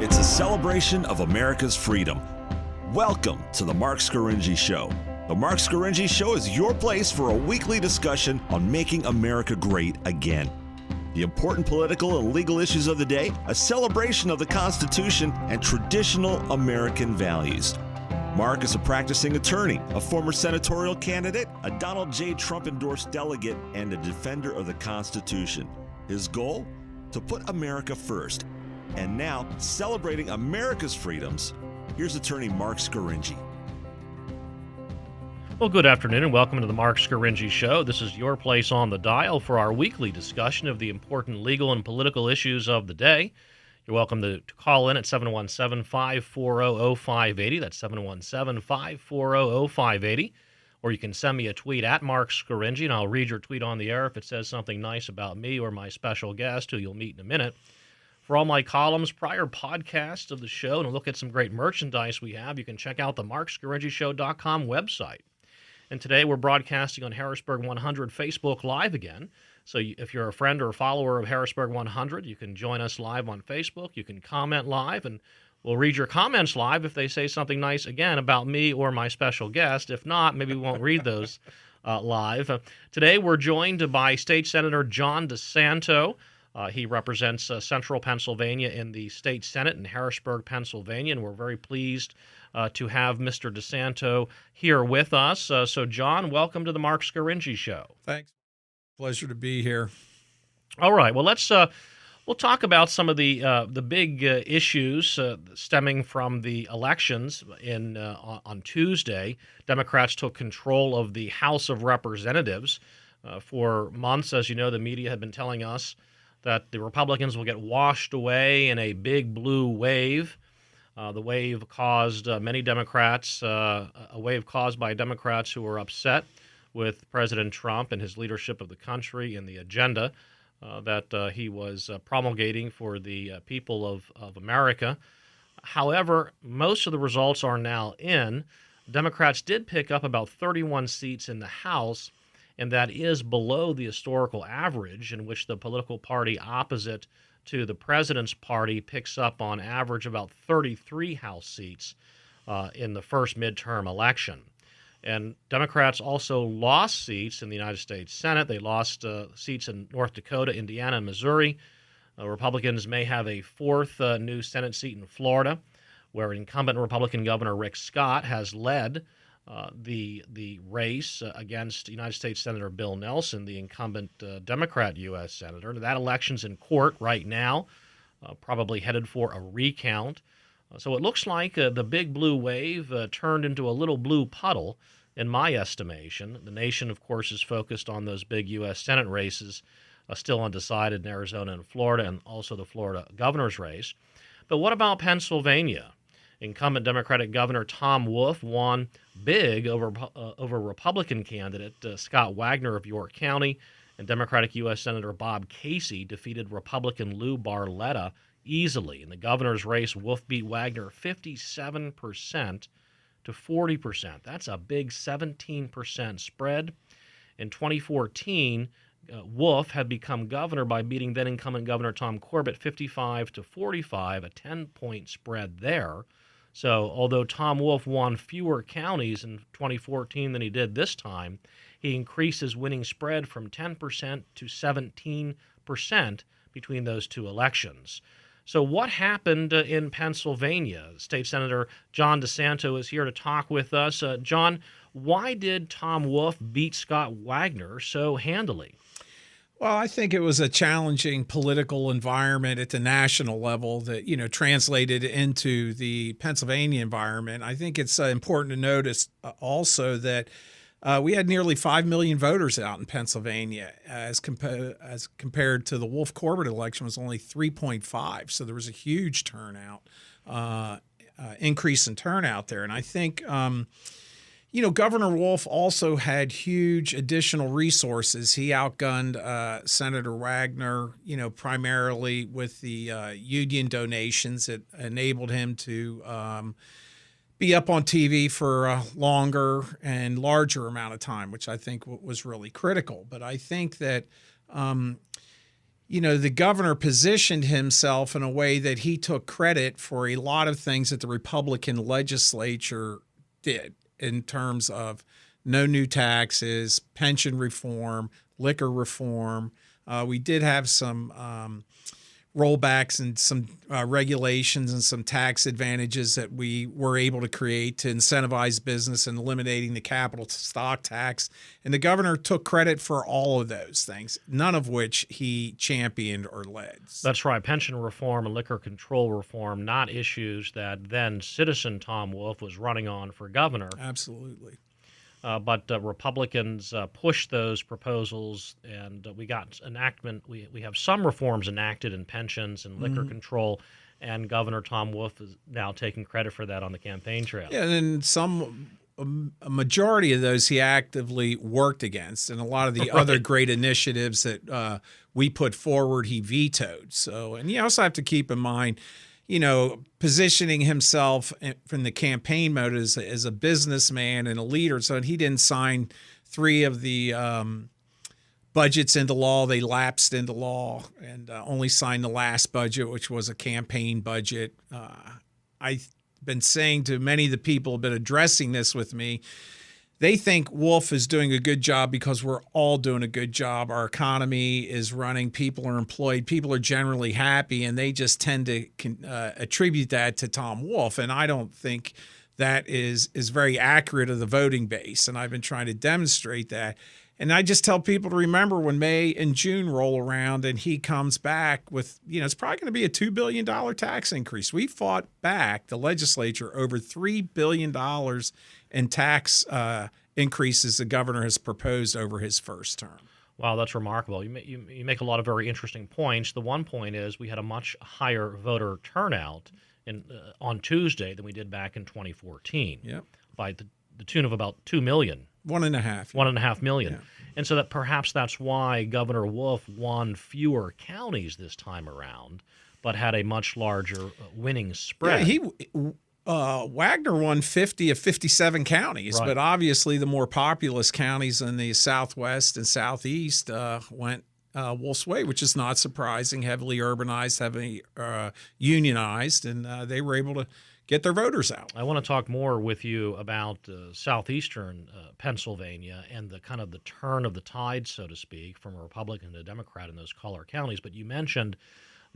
It's a celebration of America's freedom. Welcome to the Marc Scaringi Show. The Marc Scaringi Show is your place for a weekly discussion on making America great again. The important political and legal issues of the day, a celebration of the Constitution, and traditional American values. Marc is a practicing attorney, a former senatorial candidate, a Donald J. Trump-endorsed delegate, and a defender of the Constitution. His goal? To put America first. And now, celebrating America's freedoms, here's attorney Marc Scaringi. Well, good afternoon and welcome to the Marc Scaringi Show. This is your place on the dial for our weekly discussion of the important legal and political issues of the day. You're welcome to call in at 717-540-0580. That's 717-540-0580. Or you can send me a tweet at Marc Scaringi, and I'll read your tweet on the air if it says something nice about me or my special guest, who you'll meet in a minute. For all my columns, prior podcasts of the show, and a look at some great merchandise we have, you can check out the MarcScaringiShow.com website. And today we're broadcasting on Harrisburg 100 Facebook Live again. So if you're a friend or a follower of Harrisburg 100, you can join us live on Facebook. You can comment live, and we'll read your comments live if they say something nice, again, about me or my special guest. If not, maybe we won't read those live. Today we're joined by State Senator John DiSanto. He represents Central Pennsylvania in the State Senate in Harrisburg, Pennsylvania, and we're very pleased to have Mr. DiSanto here with us. So, John, welcome to the Marc Scaringi Show. Thanks. Pleasure to be here. All right. Well, we'll talk about some of the big issues stemming from the elections on Tuesday. Democrats took control of the House of Representatives. For months, as you know, the media had been telling us that the Republicans will get washed away in a big blue wave. The wave caused many Democrats, a wave caused by Democrats who were upset with President Trump and his leadership of the country and the agenda that he was promulgating for the people of America. However, most of the results are now in. Democrats did pick up about 31 seats in the House, and that is below the historical average, in which the political party opposite to the president's party picks up on average about 33 House seats in the first midterm election. And Democrats also lost seats in the United States Senate. They lost seats in North Dakota, Indiana, and Missouri. Republicans may have a fourth new Senate seat in Florida, where incumbent Republican Governor Rick Scott has led the race against United States Senator Bill Nelson, the incumbent Democrat U.S. Senator. That election's in court right now, probably headed for a recount. So it looks like the big blue wave turned into a little blue puddle, in my estimation. The nation, of course, is focused on those big U.S. Senate races, still undecided in Arizona and Florida, and also the Florida governor's race. But what about Pennsylvania? Incumbent Democratic Governor Tom Wolf won big over Republican candidate Scott Wagner of York County, and Democratic U.S. Senator Bob Casey defeated Republican Lou Barletta easily. In the governor's race, Wolf beat Wagner 57% to 40%. That's a big 17% spread. In 2014, Wolf had become governor by beating then-incumbent Governor Tom Corbett 55 to 45, a 10-point spread there. So although Tom Wolf won fewer counties in 2014 than he did this time, he increased his winning spread from 10% to 17% between those two elections. So what happened in Pennsylvania? State Senator John DiSanto is here to talk with us. John, why did Tom Wolf beat Scott Wagner so handily? Well, I think it was a challenging political environment at the national level that, translated into the Pennsylvania environment. I think it's important to notice also that we had nearly 5 million voters out in Pennsylvania as compared to the Wolf-Corbett election was only 3.5. So there was a huge turnout, increase in turnout there. And I think Governor Wolf also had huge additional resources. He outgunned Senator Wagner, primarily with the union donations that enabled him to be up on TV for a longer and larger amount of time, which I think was really critical. But I think that, the governor positioned himself in a way that he took credit for a lot of things that the Republican legislature did in terms of no new taxes, pension reform, liquor reform. We did have some rollbacks and some regulations and some tax advantages that we were able to create to incentivize business and eliminating the capital stock tax. And the governor took credit for all of those things, none of which he championed or led. That's right. Pension reform and liquor control reform, not issues that then citizen Tom Wolf was running on for governor. Absolutely. But Republicans pushed those proposals, and we got enactment. We have some reforms enacted in pensions and liquor control, and Governor Tom Wolf is now taking credit for that on the campaign trail. Yeah, and a majority of those he actively worked against, and a lot of the other great initiatives that we put forward, he vetoed. So, and you also have to keep in mind, positioning himself from the campaign mode as a businessman and a leader. So he didn't sign 3 of the budgets into law. They lapsed into law, and only signed the last budget, which was a campaign budget. I've been saying to many of the people who have been addressing this with me, they think Wolf is doing a good job because we're all doing a good job. Our economy is running. People are employed. People are generally happy, and they just tend to attribute that to Tom Wolf. And I don't think that is very accurate of the voting base. And I've been trying to demonstrate that. And I just tell people to remember when May and June roll around and he comes back with, it's probably going to be a $2 billion tax increase. We fought back, the legislature, over $3 billion in tax increases the governor has proposed over his first term. Wow, that's remarkable. You make a lot of very interesting points. The one point is we had a much higher voter turnout on Tuesday than we did back in 2014. Yep. By the tune of about 2 million. 1.5. 1.5 million. Yeah. And so that perhaps that's why Governor Wolf won fewer counties this time around, but had a much larger winning spread. Yeah, Wagner won 50 of 57 counties, right. But obviously the more populous counties in the Southwest and Southeast went Wolf's way, which is not surprising, heavily urbanized, heavily unionized, and they were able to get their voters out. I want to talk more with you about southeastern Pennsylvania and the kind of the turn of the tide, so to speak, from a Republican to a Democrat in those collar counties. But you mentioned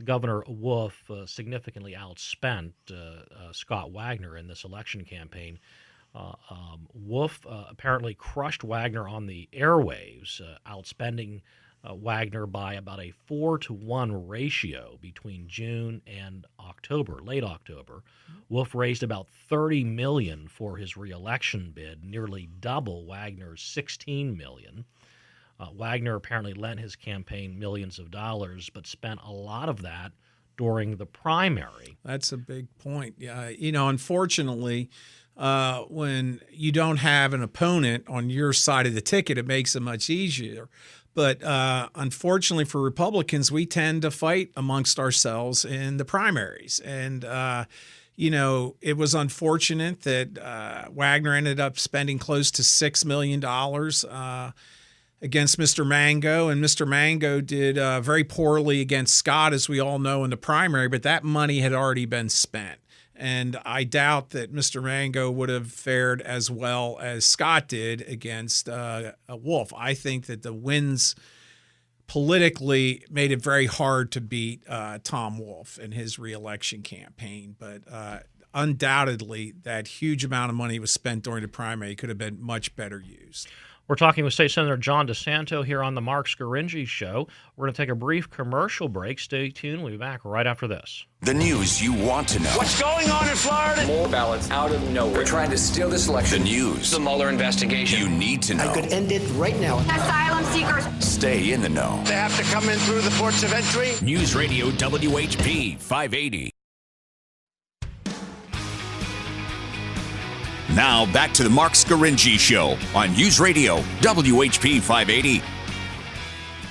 Governor Wolf significantly outspent Scott Wagner in this election campaign. Wolf apparently crushed Wagner on the airwaves, outspending Wagner by about a 4-to-1 ratio between June and October, late October. Wolf raised about $30 million for his reelection bid, nearly double Wagner's $16 million. Wagner apparently lent his campaign millions of dollars, but spent a lot of that during the primary. That's a big point. Yeah, unfortunately, when you don't have an opponent on your side of the ticket, it makes it much easier. But unfortunately for Republicans, we tend to fight amongst ourselves in the primaries. And, it was unfortunate that Wagner ended up spending close to $6 million against Mr. Mango. And Mr. Mango did very poorly against Scott, as we all know, in the primary. But that money had already been spent. And I doubt that Mr. Mango would have fared as well as Scott did against Wolf. I think that the wins politically made it very hard to beat Tom Wolf in his reelection campaign. But undoubtedly, that huge amount of money was spent during the primary could have been much better used. We're talking with State Senator John DiSanto here on the Marc Scaringi Show. We're going to take a brief commercial break. Stay tuned. We'll be back right after this. The news you want to know. What's going on in Florida? More ballots out of nowhere. They're trying to steal this election. The news. The Mueller investigation. You need to know. I could end it right now. Asylum seekers. Stay in the know. They have to come in through the ports of entry. News Radio WHP 580. Now back to the Marc Scaringi Show on News Radio WHP 580.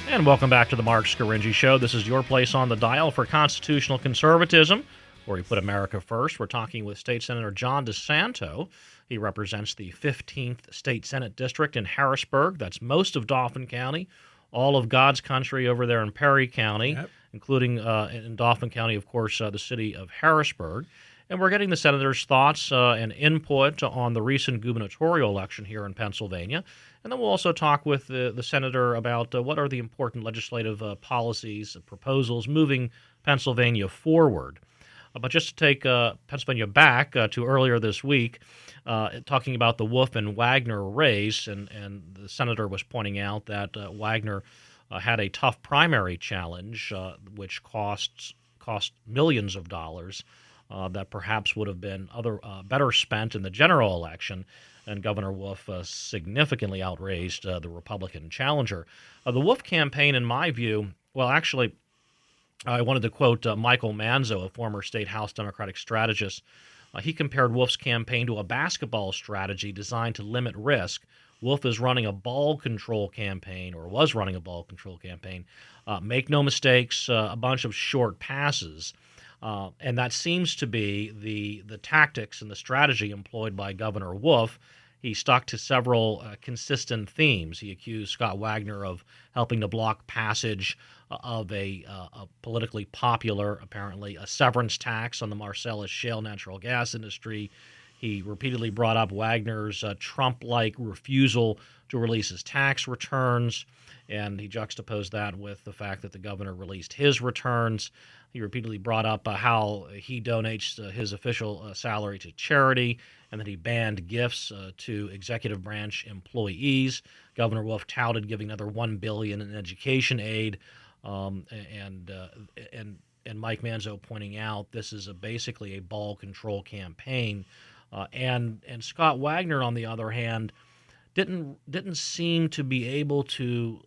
And welcome back to the Marc Scaringi Show. This is your place on the dial for constitutional conservatism, where we put America first. We're talking with State Senator John DiSanto. He represents the 15th State Senate District in Harrisburg. That's most of Dauphin County, all of God's country over there in Perry County, Yep. including in Dauphin County, of course, the city of Harrisburg. And we're getting the senators' thoughts and input on the recent gubernatorial election here in Pennsylvania. And then we'll also talk with the senator about what are the important legislative policies, proposals moving Pennsylvania forward. But just to take Pennsylvania back to earlier this week, talking about the Wolf and Wagner race, and the senator was pointing out that Wagner had a tough primary challenge, which cost millions of dollars that perhaps would have been better spent in the general election, and Governor Wolf significantly outraised the Republican challenger. The Wolf campaign, in my view, well, actually, I wanted to quote Michael Manzo, a former state House Democratic strategist. He compared Wolf's campaign to a basketball strategy designed to limit risk. Wolf is running a ball control campaign, or was running a ball control campaign. Make no mistakes, a bunch of short passes. And that seems to be the tactics and the strategy employed by Governor Wolf. He stuck to several consistent themes. He accused Scott Wagner of helping to block passage of a politically popular, apparently, a severance tax on the Marcellus shale natural gas industry. He repeatedly brought up Wagner's Trump-like refusal to release his tax returns, and he juxtaposed that with the fact that the governor released his returns. He repeatedly brought up how he donates his official salary to charity, and that he banned gifts to executive branch employees. Governor Wolf touted giving another $1 billion in education aid, and Mike Manzo pointing out this is basically a ball control campaign. And Scott Wagner, on the other hand, didn't seem to be able to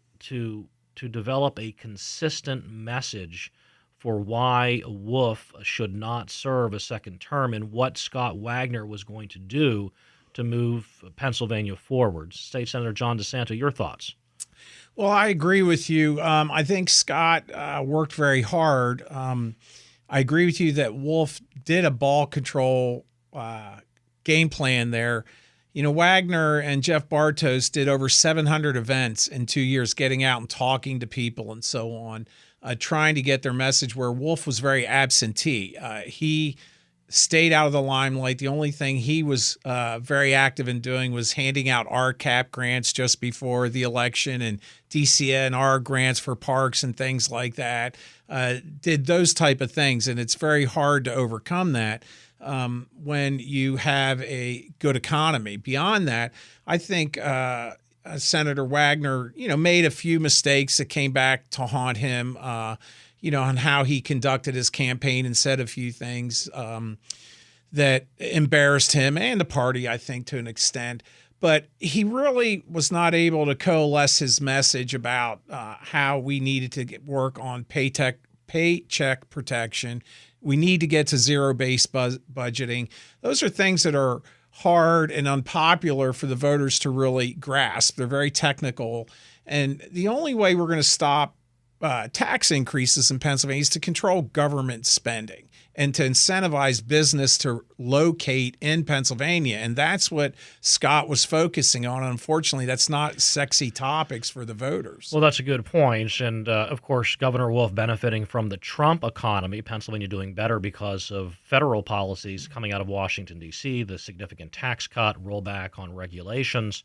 develop a consistent message for why Wolf should not serve a second term, and what Scott Wagner was going to do to move Pennsylvania forward. State Senator John DiSanto, your thoughts? Well, I agree with you. I think Scott worked very hard. I agree with you that Wolf did a ball control game plan there. You know, Wagner and Jeff Bartos did over 700 events in 2 years, getting out and talking to people and so on, trying to get their message, where Wolf was very absentee. He stayed out of the limelight. The only thing he was very active in doing was handing out RCAP grants just before the election, and DCNR grants for parks and things like that. Did those type of things, and it's very hard to overcome that when you have a good economy. Beyond that, I think Senator Wagner, made a few mistakes that came back to haunt him, on how he conducted his campaign, and said a few things that embarrassed him and the party, I think, to an extent. But he really was not able to coalesce his message about how we needed to work on paycheck protection. We need to get to zero-based budgeting. Those are things that are hard and unpopular for the voters to really grasp. They're very technical. And the only way we're going to stop tax increases in Pennsylvania is to control government spending and to incentivize business to locate in Pennsylvania. And that's what Scott was focusing on. Unfortunately, that's not sexy topics for the voters. Well, that's a good point. And, of course, Governor Wolf benefiting from the Trump economy, Pennsylvania doing better because of federal policies coming out of Washington, D.C., the significant tax cut, rollback on regulations.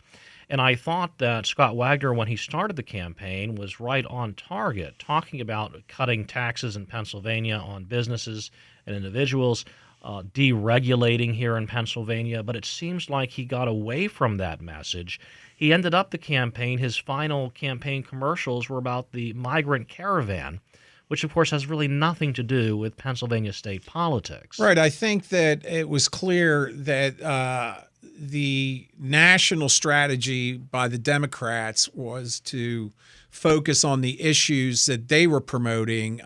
And I thought that Scott Wagner, when he started the campaign, was right on target, talking about cutting taxes in Pennsylvania on businesses and individuals, deregulating here in Pennsylvania. But it seems like he got away from that message. He ended up the campaign, his final campaign commercials were about the migrant caravan, which, of course, has really nothing to do with Pennsylvania state politics. Right. I think that it was clear that the national strategy by the Democrats was to focus on the issues that they were promoting,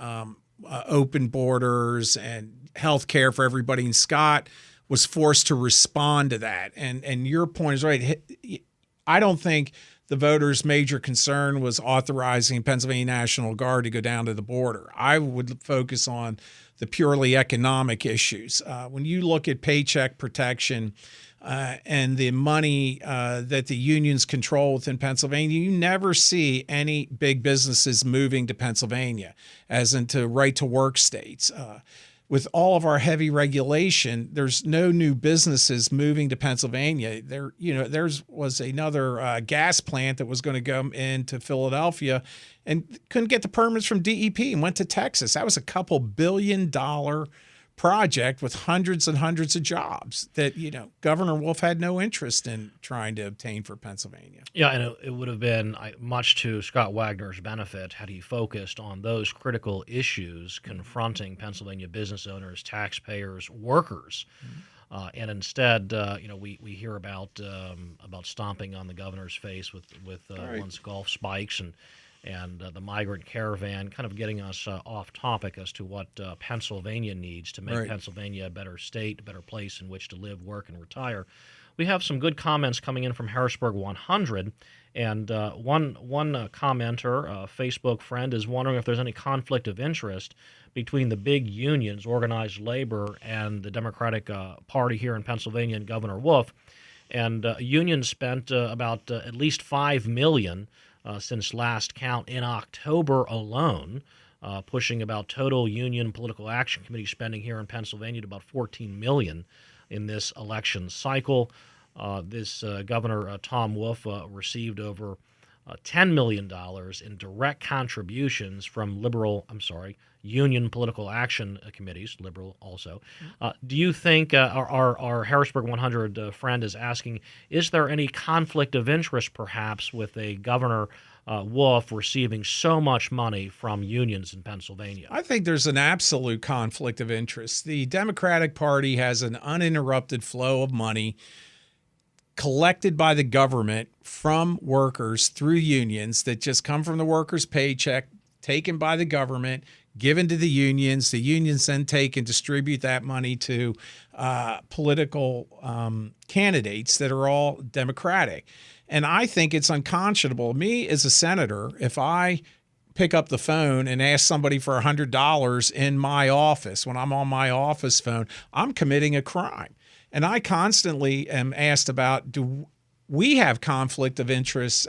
open borders and health care for everybody. And Scott was forced to respond to that. And your point is right. I don't think the voters' major concern was authorizing Pennsylvania National Guard to go down to the border. I would focus on the purely economic issues. When you look at paycheck protection, and the money that the unions control within Pennsylvania, you never see any big businesses moving to Pennsylvania, as into right-to-work states. With all of our heavy regulation, there's no new businesses moving to Pennsylvania. There was another gas plant that was going to go into Philadelphia and couldn't get the permits from DEP and went to Texas. That was a couple $2 billion project with hundreds and hundreds of jobs that, Governor Wolf had no interest in trying to obtain for Pennsylvania. Yeah, and it would have been much to Scott Wagner's benefit had he focused on those critical issues confronting Pennsylvania business owners, taxpayers, workers. And instead, we hear about stomping on the governor's face with Right. one's golf spikes and the migrant caravan, kind of getting us off topic as to what Pennsylvania needs to make Right. Pennsylvania a better state, a better place in which to live, work, and retire. We have some good comments coming in from Harrisburg 100, and one commenter, a Facebook friend, is wondering if there's any conflict of interest between the big unions, organized labor, and the Democratic Party here in Pennsylvania and Governor Wolf. And unions spent about at least $5 million since last count in October alone, pushing about total union political action committee spending here in Pennsylvania to about $14 million in this election cycle. This Governor Tom Wolf received over $10 million in direct contributions from union political action committees, liberal also. Do you think our Harrisburg 100 friend is asking, is there any conflict of interest perhaps with a Governor Wolf receiving so much money from unions in Pennsylvania? I think there's an absolute conflict of interest. The Democratic Party has an uninterrupted flow of money collected by the government from workers through unions that just come from the workers' paycheck, taken by the government, given to the unions. The unions then take and distribute that money to political candidates that are all Democratic. And I think it's unconscionable. Me as a senator, if I pick up the phone and ask somebody for $100 in my office when I'm on my office phone, I'm committing a crime. And I constantly am asked about, do we have conflict of interest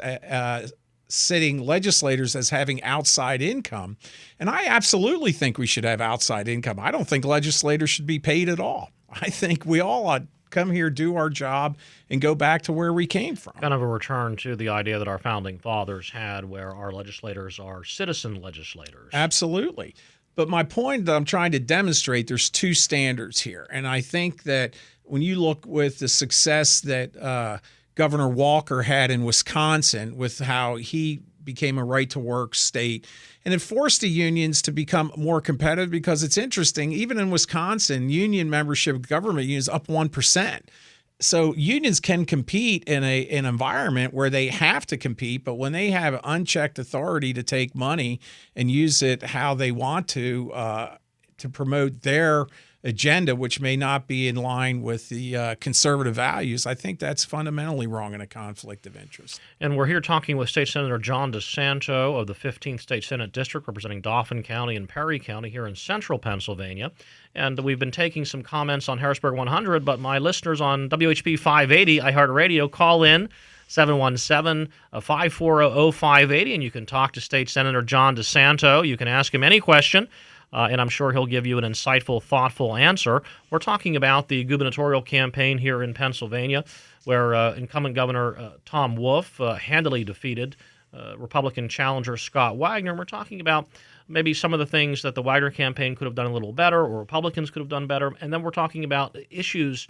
sitting legislators as having outside income? And I absolutely think we should have outside income. I don't think legislators should be paid at all. I think we all ought to come here, do our job, and go back to where we came from. Kind of a return to the idea that our founding fathers had, where our legislators are citizen legislators. Absolutely. But my point that I'm trying to demonstrate, there's two standards here. And I think that when you look with the success that Governor Walker had in Wisconsin with how he became a right-to-work state, and it forced the unions to become more competitive, because it's interesting, even in Wisconsin, union membership of government unions up 1%. So unions can compete in an environment where they have to compete, but when they have unchecked authority to take money and use it how they want to promote their agenda, which may not be in line with the conservative values, I think that's fundamentally wrong in a conflict of interest. And we're here talking with State Senator John DiSanto of the 15th State Senate District, representing Dauphin County and Perry County here in central Pennsylvania. And we've been taking some comments on Harrisburg 100, but my listeners on WHP 580, iHeartRadio, call in 717-540-0580, and you can talk to State Senator John DiSanto. You can ask him any question, and I'm sure he'll give you an insightful, thoughtful answer. We're talking about the gubernatorial campaign here in Pennsylvania, where incumbent Governor Tom Wolf handily defeated Republican challenger Scott Wagner. And we're talking about maybe some of the things that the Wagner campaign could have done a little better, or Republicans could have done better. And then we're talking about issues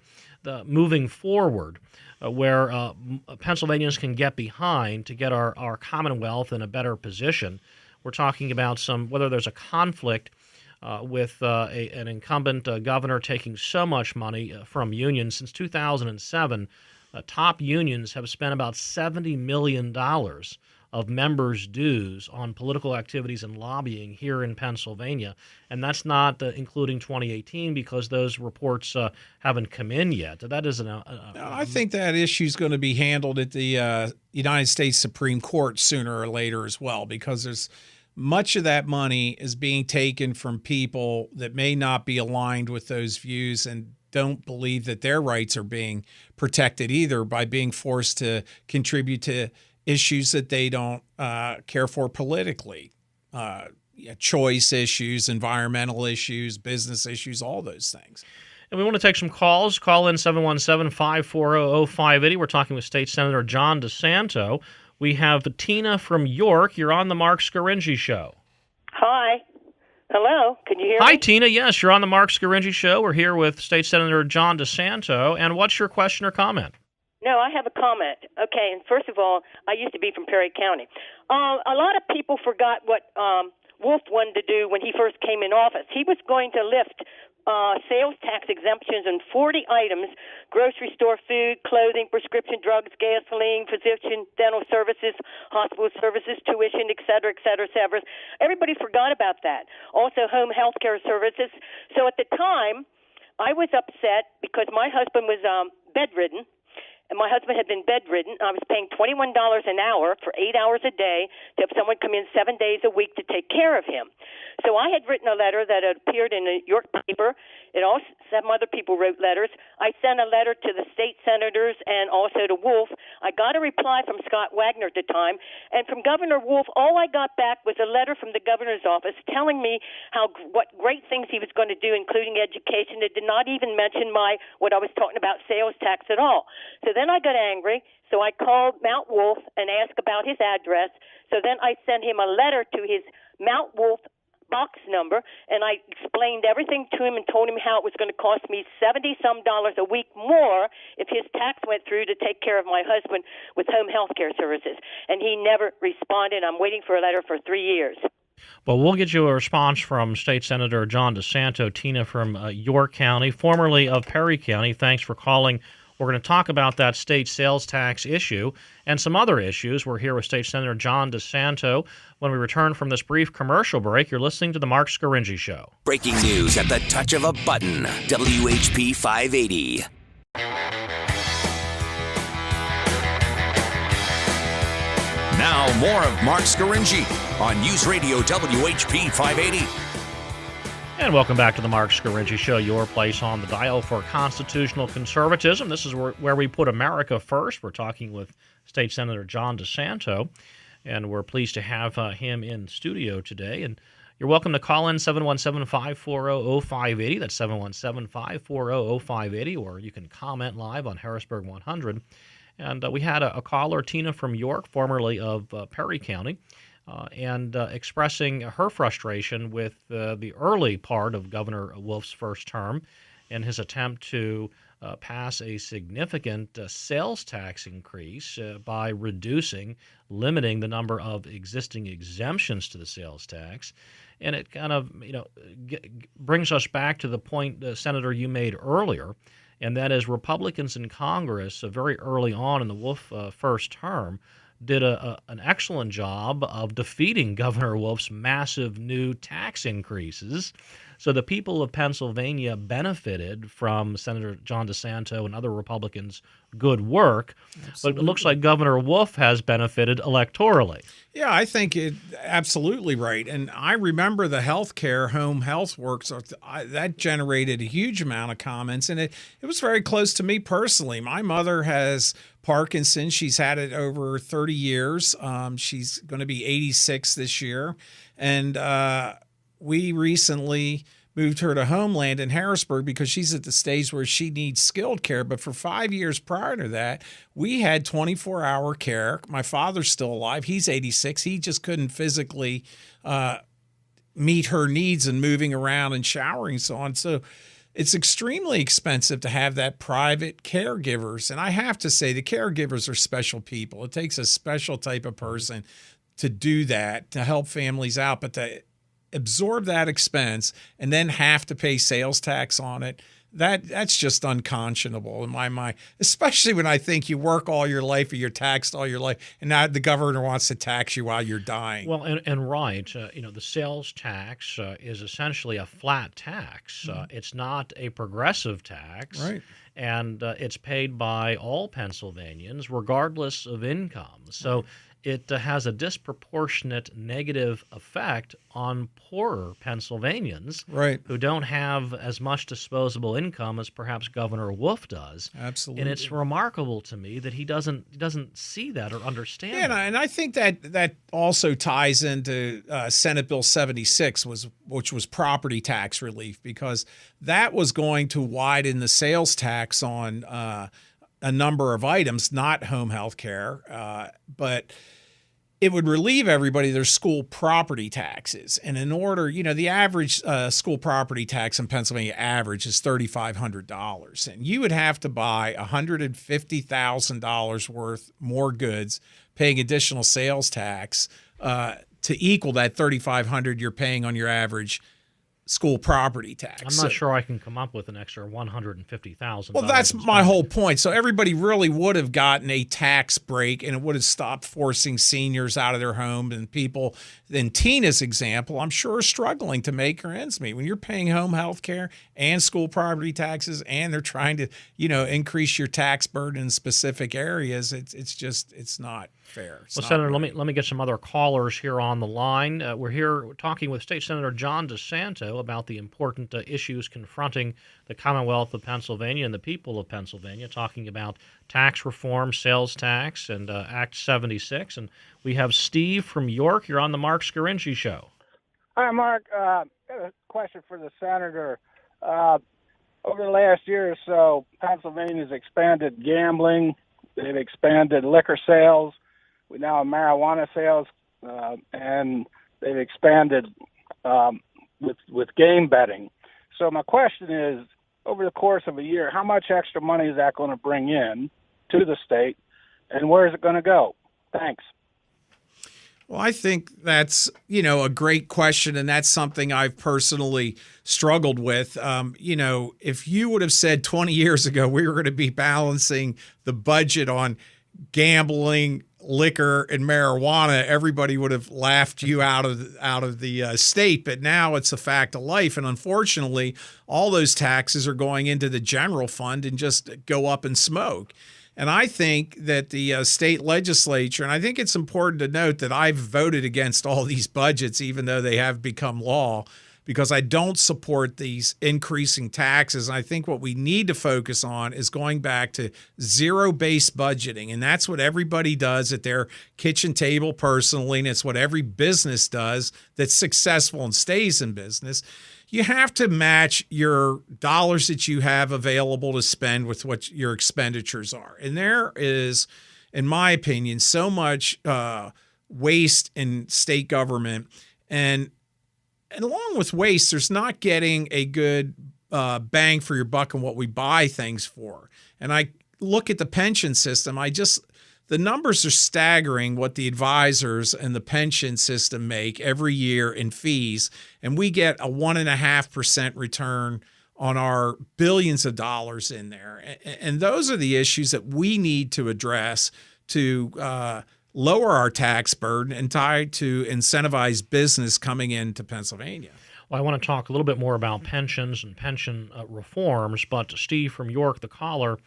moving forward, where Pennsylvanians can get behind to get our Commonwealth in a better position. We're talking about whether there's a conflict with an incumbent governor taking so much money from unions. Since 2007, top unions have spent about $70 million of members' dues on political activities and lobbying here in Pennsylvania. And that's not including 2018, because those reports haven't come in yet. That is I think that issue is going to be handled at the United States Supreme Court sooner or later as well, because there's much of that money is being taken from people that may not be aligned with those views, and don't believe that their rights are being protected either by being forced to contribute to issues that they don't care for politically. Choice issues, environmental issues, business issues, all those things. And we want to take some calls. Call in 717-540-0580. We're talking with State Senator John DiSanto. We have Tina from York. You're on the Marc Scaringi Show. Hi. Hello. Can you hear me? Hi, Tina. Yes, you're on the Marc Scaringi Show. We're here with State Senator John DiSanto. And what's your question or comment? No, I have a comment. Okay, and first of all, I used to be from Perry County. A lot of people forgot what Wolf wanted to do when he first came in office. He was going to lift sales tax exemptions on 40 items: grocery store food, clothing, prescription drugs, gasoline, physician, dental services, hospital services, tuition, et cetera, et cetera, et cetera. Everybody forgot about that. Also, home health care services. So at the time, I was upset because my husband was bedridden. And my husband had been bedridden. I was paying $21 an hour for 8 hours a day to have someone come in 7 days a week to take care of him. So I had written a letter that appeared in a York paper. It also, some other people wrote letters. I sent a letter to the state senators and also to Wolf. I got a reply from Scott Wagner at the time. And from Governor Wolf, all I got back was a letter from the governor's office telling me what great things he was going to do, including education. It did not even mention what I was talking about, sales tax at all. So then I got angry, so I called Mount Wolf and asked about his address. So then I sent him a letter to his Mount Wolf box number, and I explained everything to him and told him how it was going to cost me $70-some a week more if his tax went through to take care of my husband with home health care services. And he never responded. I'm waiting for a letter for 3 years. Well, we'll get you a response from State Senator John DiSanto. Tina from York County, formerly of Perry County. Thanks for calling. We're going to talk about that state sales tax issue and some other issues. We're here with State Senator John DiSanto. When we return from this brief commercial break, you're listening to the Marc Scaringi Show. Breaking news at the touch of a button. WHP 580. Now more of Marc Scaringi on News Radio WHP 580. And welcome back to the Marc Scaringi Show, your place on the dial for constitutional conservatism. This is where we put America first. We're talking with State Senator John DiSanto, and we're pleased to have him in studio today. And you're welcome to call in 717-540-0580. That's 717-540-0580, or you can comment live on Harrisburg 100. And we had a caller, Tina from York, formerly of Perry County, and expressing her frustration with the early part of Governor Wolf's first term and his attempt to pass a significant sales tax increase by limiting the number of existing exemptions to the sales tax. And it kind of, brings us back to the point, Senator, you made earlier, and that is Republicans in Congress very early on in the Wolf first term did an excellent job of defeating Governor Wolf's massive new tax increases. So the people of Pennsylvania benefited from Senator John DiSanto and other Republicans' good work. Absolutely. But it looks like Governor Wolf has benefited electorally. Yeah, I think absolutely right. And I remember the healthcare, home health works, that generated a huge amount of comments. And it was very close to me personally. My mother has Parkinson's. She's had it over 30 years. She's going to be 86 this year. And we recently moved her to Homeland in Harrisburg because she's at the stage where she needs skilled care. But for 5 years prior to that, we had 24-hour care. My father's still alive. He's 86. He just couldn't physically meet her needs and moving around and showering and so on. So it's extremely expensive to have that private caregivers. And I have to say, the caregivers are special people. It takes a special type of person to do that, to help families out. But to absorb that expense and then have to pay sales tax on it, that's just unconscionable in my mind, especially when I think you work all your life or you're taxed all your life, and now the governor wants to tax you while you're dying. Well, and right, the sales tax is essentially a flat tax. It's not a progressive tax. Right. And it's paid by all Pennsylvanians, regardless of income. So it has a disproportionate negative effect on poorer Pennsylvanians Right. who don't have as much disposable income as perhaps Governor Wolf does. Absolutely. And it's remarkable to me that he doesn't see that or understand Yeah, that. and I think that also ties into Senate Bill 76, which was property tax relief, because that was going to widen the sales tax on a number of items, not home health care, but it would relieve everybody their school property taxes. And in order, the average school property tax in Pennsylvania average is $3,500. And you would have to buy $150,000 worth more goods, paying additional sales tax to equal that $3,500 you're paying on your average school property tax. I'm not sure I can come up with an extra $150,000. Well, that's my whole point. So everybody really would have gotten a tax break, and it would have stopped forcing seniors out of their home, and people, in Tina's example, I'm sure are struggling to make her ends meet. When you're paying home health care and school property taxes, and they're trying to, increase your tax burden in specific areas, it's not fair. Well, Senator, let me get some other callers here on the line. We're here talking with State Senator John DiSanto about the important issues confronting the Commonwealth of Pennsylvania and the people of Pennsylvania, talking about tax reform, sales tax, and Act 76. And we have Steve from York. You're on the Marc Scaringi Show. Hi, Mark. Got a question for the senator. Over the last year or so, Pennsylvania's expanded gambling. They've expanded liquor sales. We now have marijuana sales, and they've expanded with game betting. So my question is, over the course of a year, how much extra money is that going to bring in to the state, and where is it going to go? Thanks. Well, I think that's, a great question, and that's something I've personally struggled with. If you would have said 20 years ago we were going to be balancing the budget on gambling, liquor, and marijuana, everybody would have laughed you out of the state. But now it's a fact of life, and unfortunately, all those taxes are going into the general fund and just go up in smoke. And I think that the state legislature, and I think it's important to note that I've voted against all these budgets, even though they have become law, because I don't support these increasing taxes. And I think what we need to focus on is going back to zero-based budgeting. And that's what everybody does at their kitchen table personally, and it's what every business does that's successful and stays in business. You have to match your dollars that you have available to spend with what your expenditures are. And there is, in my opinion, so much waste in state government. And along with waste, there's not getting a good bang for your buck on what we buy things for. And I look at the pension system, the numbers are staggering what the advisors and the pension system make every year in fees, and we get a 1.5% return on our billions of dollars in there. And those are the issues that we need to address to lower our tax burden and try to incentivize business coming into Pennsylvania. Well, I want to talk a little bit more about pensions and pension reforms, but Steve from York, the caller,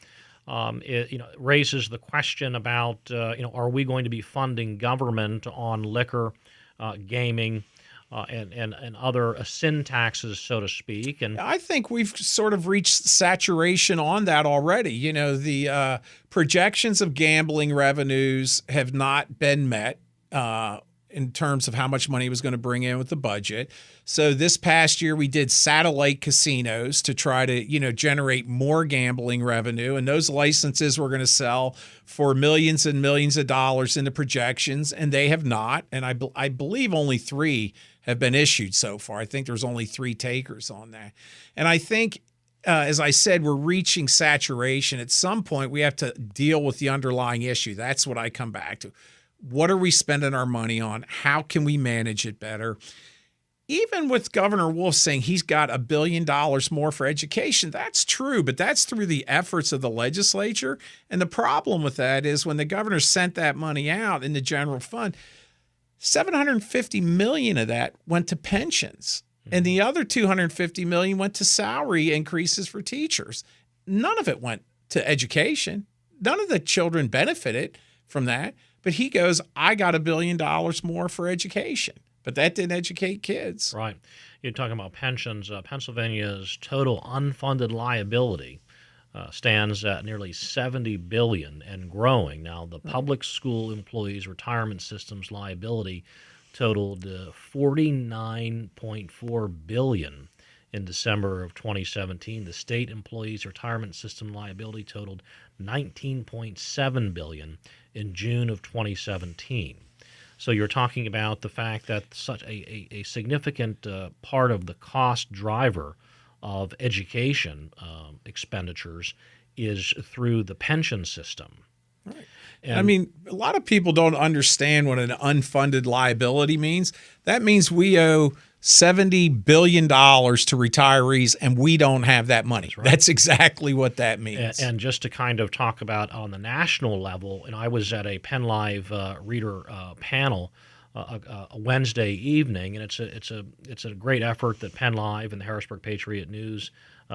raises the question about, are we going to be funding government on liquor, gaming, and other sin taxes, so to speak? And I think we've sort of reached saturation on that already. The projections of gambling revenues have not been met in terms of how much money it was going to bring in with the budget. So this past year, we did satellite casinos to try to, generate more gambling revenue. And those licenses were going to sell for millions and millions of dollars in the projections, and they have not. And I believe only 3 have been issued so far. I think there's only 3 takers on that. And I think, as I said, we're reaching saturation. At some point, we have to deal with the underlying issue. That's what I come back to. What are we spending our money on? How can we manage it better? Even with Governor Wolf saying he's got $1 billion more for education, that's true, but that's through the efforts of the legislature. And the problem with that is when the governor sent that money out in the general fund, $750 million of that went to pensions, and the other $250 million went to salary increases for teachers. None of it went to education. None of the children benefited from that. But he goes, I got $1 billion more for education. But that didn't educate kids. Right. You're talking about pensions. Pennsylvania's total unfunded liability stands at nearly $70 billion and growing. Now, the public school employees' retirement system's liability totaled $49.4 billion in December of 2017. The state employees' retirement system liability totaled $19.7 billion in June of 2017. So you're talking about the fact that such a significant part of the cost driver of education expenditures is through the pension system. Right. And I mean, a lot of people don't understand what an unfunded liability means. That means we owe $70 billion to retirees, and we don't have that money. That's right. That's exactly what that means. And just to kind of talk about on the national level, and I was at a Penn Live reader panel a Wednesday evening, and it's a great effort that Penn Live and the Harrisburg Patriot News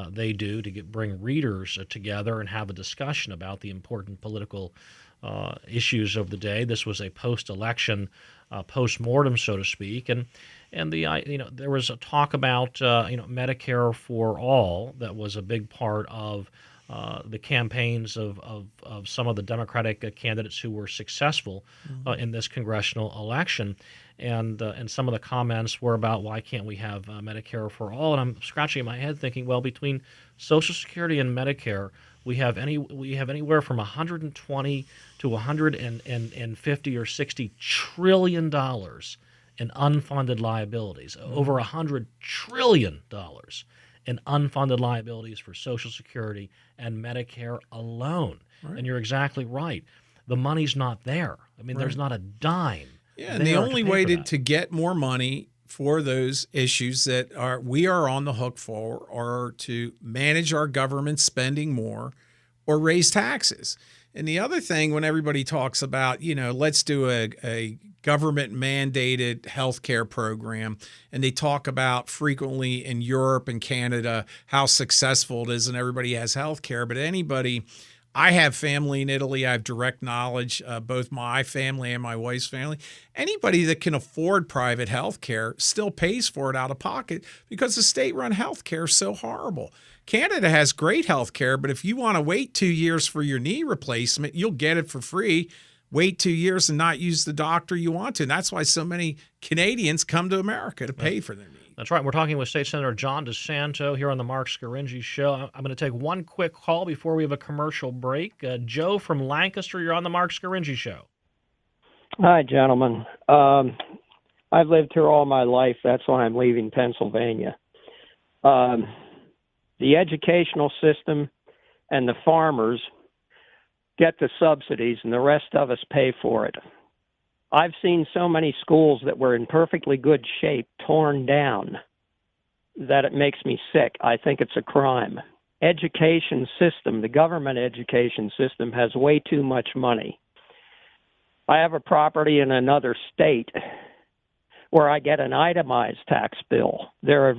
they do to bring readers together and have a discussion about the important political issues of the day. This was a post-election post-mortem, so to speak, and there was a talk about Medicare for all that was a big part of the campaigns of some of the Democratic candidates who were successful in this congressional election, and some of the comments were about why can't we have Medicare for all? And I'm scratching my head thinking, well, between Social Security and Medicare, we have anywhere from 120 to 150 or 60 trillion dollars in unfunded liabilities, over $100 trillion in unfunded liabilities for Social Security and Medicare alone. Right. And you're exactly right. The money's not there. I mean, there's not a dime. Yeah, and the only way to get more money for those issues that we are on the hook for are to manage our government spending more or raise taxes. And the other thing, when everybody talks about, let's do a government-mandated healthcare program, and they talk about frequently in Europe and Canada how successful it is and everybody has healthcare. But I have family in Italy. I have direct knowledge, both my family and my wife's family. Anybody that can afford private healthcare still pays for it out of pocket because the state-run healthcare is so horrible. Canada has great health care, but if you want to wait 2 years for your knee replacement, you'll get it for free. Wait 2 years and not use the doctor you want to. And that's why so many Canadians come to America to pay for their needs. That's right. We're talking with State Senator John DiSanto here on the Marc Scaringi Show. I'm going to take one quick call before we have a commercial break. Joe from Lancaster, you're on the Marc Scaringi Show. Hi, gentlemen. I've lived here all my life. That's why I'm leaving Pennsylvania. The educational system and the farmers get the subsidies, and the rest of us pay for it. I've seen so many schools that were in perfectly good shape torn down that it makes me sick. I think it's a crime. Education system, the government education system, has way too much money. I have a property in another state where I get an itemized tax bill. There are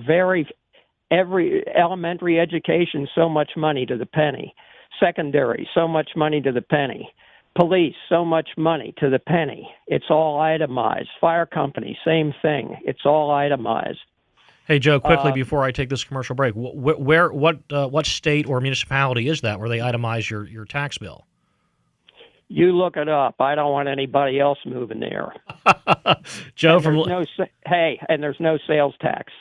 every elementary education, so much money to the penny. Secondary, so much money to the penny. Police, so much money to the penny. It's all itemized. Fire company, same thing. It's all itemized. Hey, Joe, quickly before I take this commercial break, what state or municipality is that where they itemize your tax bill? You look it up. I don't want anybody else moving there. Joe and there's no sales tax.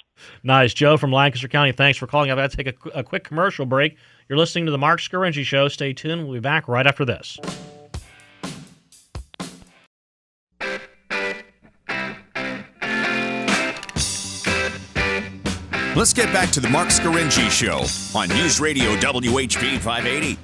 Nice. Joe from Lancaster County, thanks for calling. I've got to take a quick commercial break. You're listening to the Marc Scaringi Show. Stay tuned. We'll be back right after this. Let's get back to the Marc Scaringi Show on News Radio WHP 580.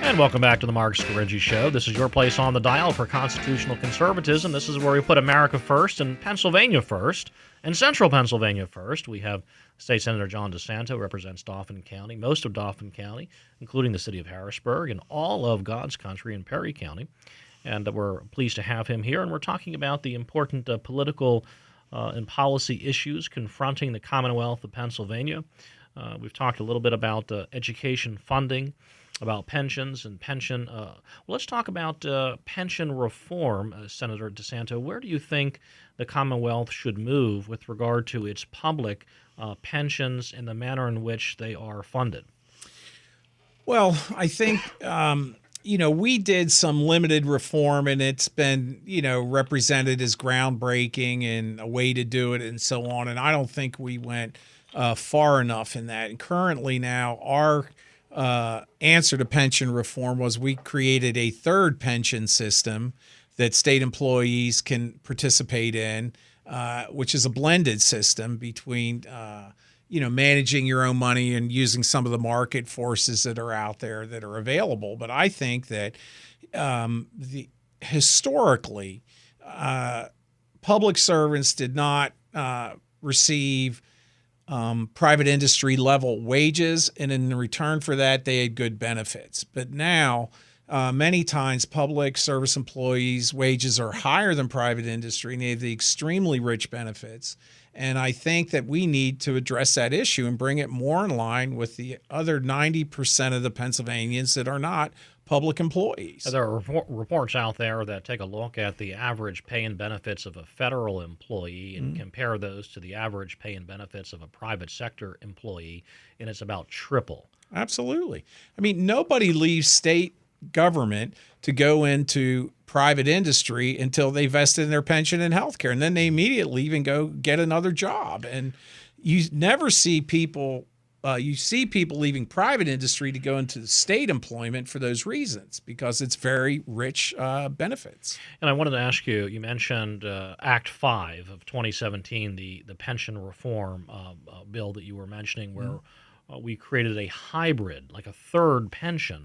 And welcome back to the Marc Scaringi Show. This is your place on the dial for constitutional conservatism. This is where we put America first and Pennsylvania first and central Pennsylvania first. We have State Senator John DiSanto, who represents Dauphin County, most of Dauphin County, including the city of Harrisburg and all of God's country in Perry County. And we're pleased to have him here. And we're talking about the important political and policy issues confronting the Commonwealth of Pennsylvania. We've talked a little bit about education funding. about pensions and pension. Let's talk about pension reform, Senator DiSanto. Where do you think the Commonwealth should move with regard to its public pensions and the manner in which they are funded? Well, I think, we did some limited reform, and it's been, represented as groundbreaking and a way to do it and so on. And I don't think we went far enough in that. And currently now our answer to pension reform was we created a third pension system that state employees can participate in, which is a blended system between managing your own money and using some of the market forces that are out there that are available. But I think that historically, public servants did not receive private industry level wages, and in return for that, they had good benefits. But now, many times, public service employees' wages are higher than private industry, and they have the extremely rich benefits. And I think that we need to address that issue and bring it more in line with the other 90% of the Pennsylvanians that are not public employees. There are reports out there that take a look at the average pay and benefits of a federal employee and compare those to the average pay and benefits of a private sector employee, and it's about triple. Absolutely. I mean, nobody leaves state government to go into private industry until they vested in their pension and health care, and then they immediately leave and go get another job. And you never see people you see people leaving private industry to go into state employment for those reasons, because it's very rich benefits. And I wanted to ask you, you mentioned Act 5 of 2017, the pension reform bill that you were mentioning, where we created a hybrid, like a third pension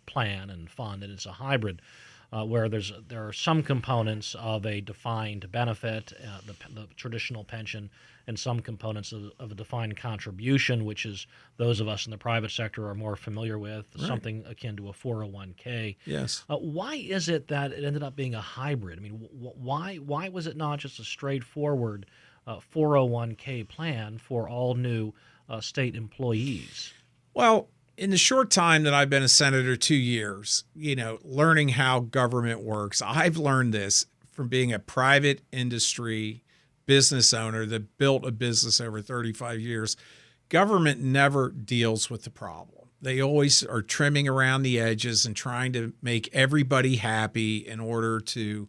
plan and fund, and it's a hybrid where there are some components of a defined benefit, the traditional pension, and some components of a defined contribution, which is those of us in the private sector are more familiar with, something akin to a 401k. Yes. Why is it that it ended up being a hybrid? I mean, why was it not just a straightforward 401k plan for all new state employees? Well, in the short time that I've been a senator, 2 years, learning how government works, I've learned this from being a private industry business owner that built a business over 35 years. Government never deals with the problem. They always are trimming around the edges and trying to make everybody happy in order to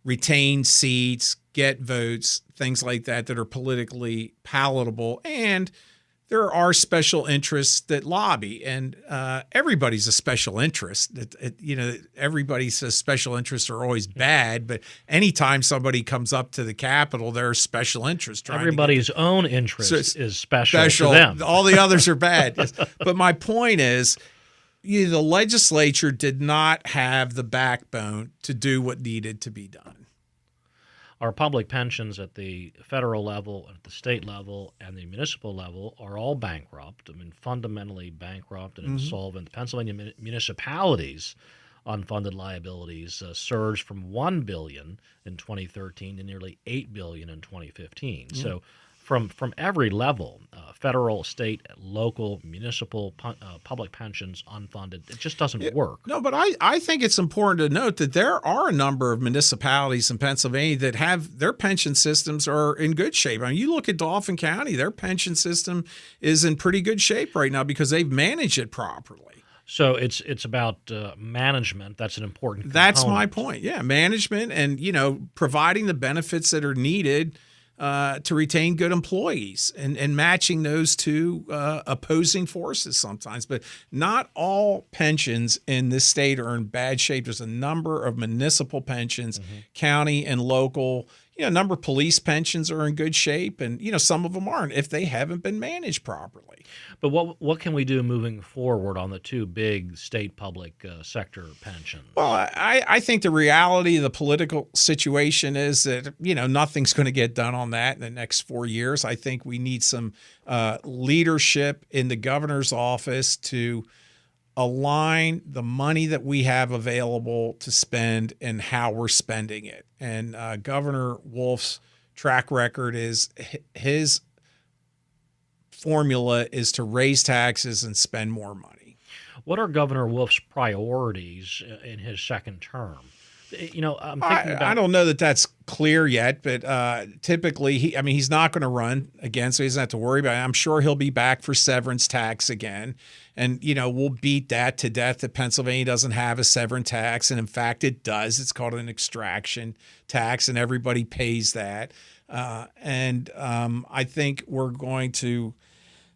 retain seats, get votes, things like that are politically palatable. And there are special interests that lobby, and everybody's a special interest. Everybody says special interests are always bad, but anytime somebody comes up to the Capitol, there are special interests. Everybody's own interest is special to them. All the others are bad. But my point is, the legislature did not have the backbone to do what needed to be done. Our public pensions at the federal level, at the state level, and the municipal level are all bankrupt. I mean, fundamentally bankrupt and insolvent. Pennsylvania municipalities' unfunded liabilities surged from $1 billion in 2013 to nearly $8 billion in 2015. So from every level, federal, state, local, municipal, public pensions unfunded, it just doesn't work. No, but I think it's important to note that there are a number of municipalities in Pennsylvania that have their pension systems are in good shape. I mean, you look at Dauphin County, their pension system is in pretty good shape right now because they've managed it properly. So it's about management. That's an important component. That's my point. Yeah, management and, providing the benefits that are needed to retain good employees and matching those two opposing forces sometimes. But not all pensions in this state are in bad shape. There's a number of municipal pensions, county and local. A number of police pensions are in good shape, and some of them aren't if they haven't been managed properly. But what can we do moving forward on the two big state public sector pensions? Well, I think the reality of the political situation is that nothing's going to get done on that in the next 4 years. I think we need some leadership in the governor's office to align the money that we have available to spend and how we're spending it. And Governor Wolf's track record is his formula is to raise taxes and spend more money. What are Governor Wolf's priorities in his second term? I'm thinking about. I don't know that that's clear yet, but typically, he's not going to run again, so he doesn't have to worry about it. I'm sure he'll be back for severance tax again. And, we'll beat that to death that Pennsylvania doesn't have a severance tax. And in fact, it does. It's called an extraction tax, and everybody pays that. I think we're going to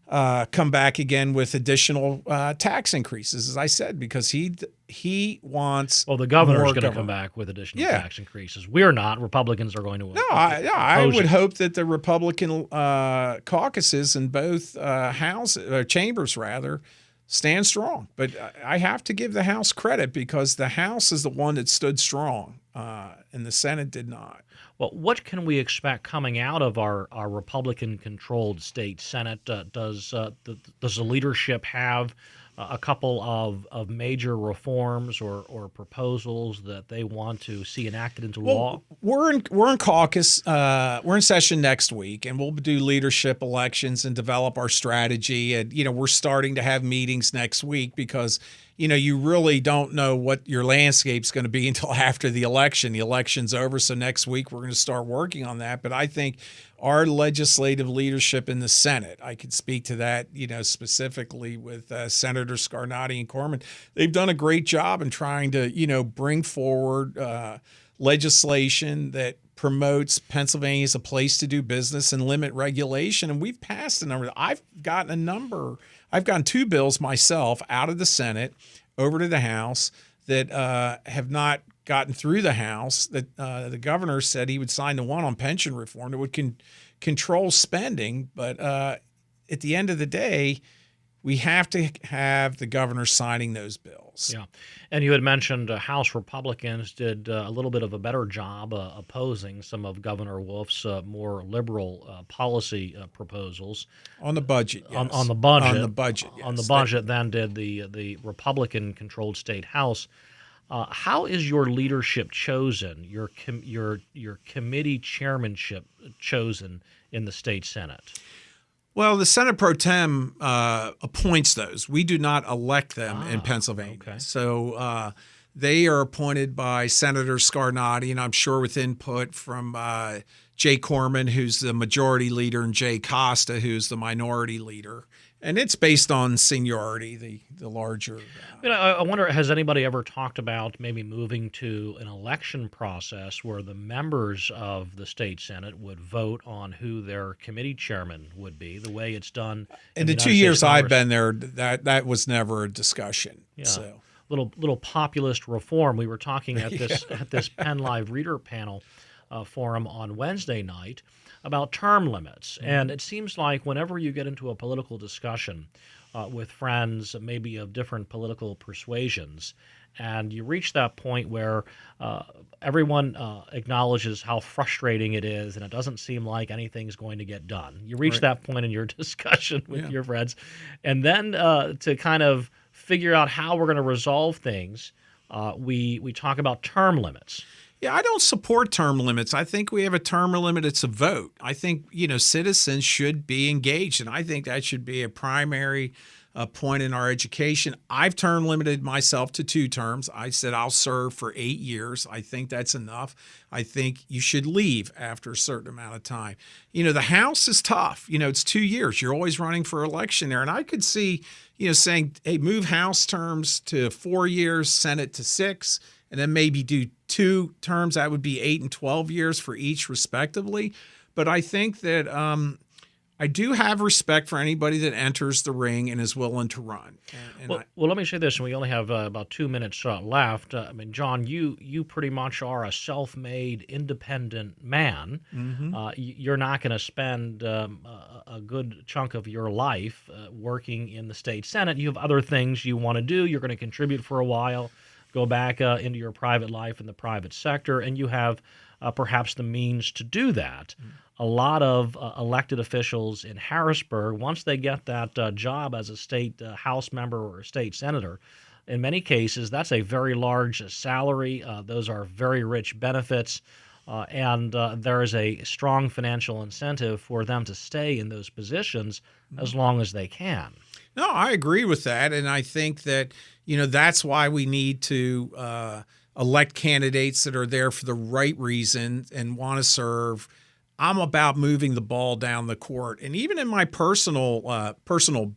come back again with additional tax increases, as I said, because he wants. Well, the governor's going to come back with additional tax increases. We're not. Republicans are going to. No, I would hope that the Republican caucuses in both chambers stand strong. But I have to give the House credit because the House is the one that stood strong, and the Senate did not. Well, what can we expect coming out of our Republican-controlled state Senate? Does the leadership have a couple of major reforms or proposals that they want to see enacted into law? We're in caucus. We're in session next week, and we'll do leadership elections and develop our strategy. And we're starting to have meetings next week because you really don't know what your landscape's going to be until after the election. The election's over, so next week we're going to start working on that. But I think our legislative leadership in the Senate, I could speak to that, specifically with Senator Scarnati and Corman. They've done a great job in trying to, bring forward legislation that promotes Pennsylvania as a place to do business and limit regulation. And we've passed a number. I've gotten 2 bills myself out of the Senate over to the House that have not gotten through the House. That the governor said he would sign the one on pension reform that would control spending. But at the end of the day, we have to have the governor signing those bills. Yeah. And you had mentioned House Republicans did a little bit of a better job opposing some of Governor Wolf's more liberal policy proposals. On the budget, yes. On the budget. On the budget, yes. On the budget, then did the Republican-controlled state House. How is your leadership chosen, your committee chairmanship chosen in the state Senate? Well, the Senate Pro Tem appoints those. We do not elect them in Pennsylvania. Okay. So they are appointed by Senator Scarnati, and I'm sure with input from Jay Corman, who's the majority leader, and Jay Costa, who's the minority leader. And it's based on seniority, the larger. I wonder, has anybody ever talked about maybe moving to an election process where the members of the state Senate would vote on who their committee chairman would be, the way it's done in the 2 years I've been there, that was never a discussion. Yeah. So. Little populist reform. We were talking at this Penn Live Reader panel forum on Wednesday night about term limits. And it seems like whenever you get into a political discussion with friends, maybe of different political persuasions, and you reach that point where everyone acknowledges how frustrating it is, and it doesn't seem like anything's going to get done. You reach that point in your discussion with your friends, and then to kind of figure out how we're going to resolve things, we talk about term limits. Yeah, I don't support term limits. I think we have a term limit. It's a vote. I think, citizens should be engaged, and I think that should be a primary point in our education. I've term limited myself to 2 terms. I said I'll serve for 8 years. I think that's enough. I think you should leave after a certain amount of time. The House is tough. It's 2 years. You're always running for election there. And I could see, saying, hey, move House terms to 4 years, Senate to 6, and then maybe do 2 terms. That would be 8 and 12 years for each respectively. But I think that I do have respect for anybody that enters the ring and is willing to run. Well, let me say this, and we only have about 2 minutes left. John, you pretty much are a self-made, independent man. Mm-hmm. You're not going to spend a good chunk of your life working in the state Senate. You have other things you want to do. You're going to contribute for a while, go back into your private life in the private sector, and you have perhaps the means to do that. Mm-hmm. A lot of elected officials in Harrisburg, once they get that job as a state House member or a state senator, in many cases, that's a very large salary. Those are very rich benefits, and there is a strong financial incentive for them to stay in those positions as long as they can. No, I agree with that. And I think that, that's why we need to elect candidates that are there for the right reason and want to serve. I'm about moving the ball down the court. And even in my personal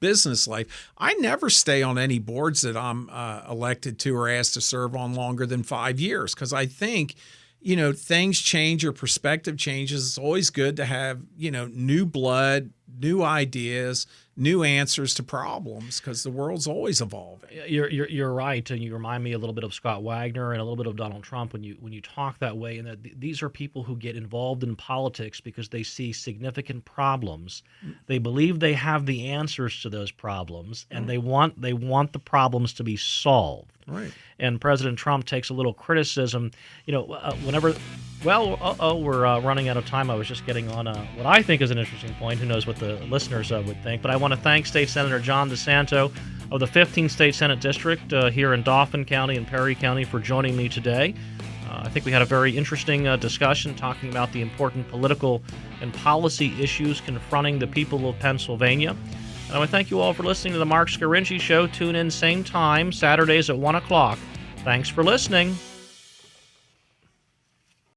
business life, I never stay on any boards that I'm elected to or asked to serve on longer than 5 years, because I think things change, your perspective changes. It's always good to have, new blood, new ideas, new answers to problems, because the world's always evolving. You're right, and you remind me a little bit of Scott Wagner and a little bit of Donald Trump when you talk that way. And that these are people who get involved in politics because they see significant problems. They believe they have the answers to those problems, and they want the problems to be solved. Right. And President Trump takes a little criticism, whenever. Well, we're running out of time. I was just getting on what I think is an interesting point. Who knows what the listeners would think. But I want to thank State Senator John DiSanto of the 15th State Senate District here in Dauphin County and Perry County for joining me today. I think we had a very interesting discussion talking about the important political and policy issues confronting the people of Pennsylvania. And I want to thank you all for listening to the Marc Scaringi Show. Tune in same time, Saturdays at 1 o'clock. Thanks for listening.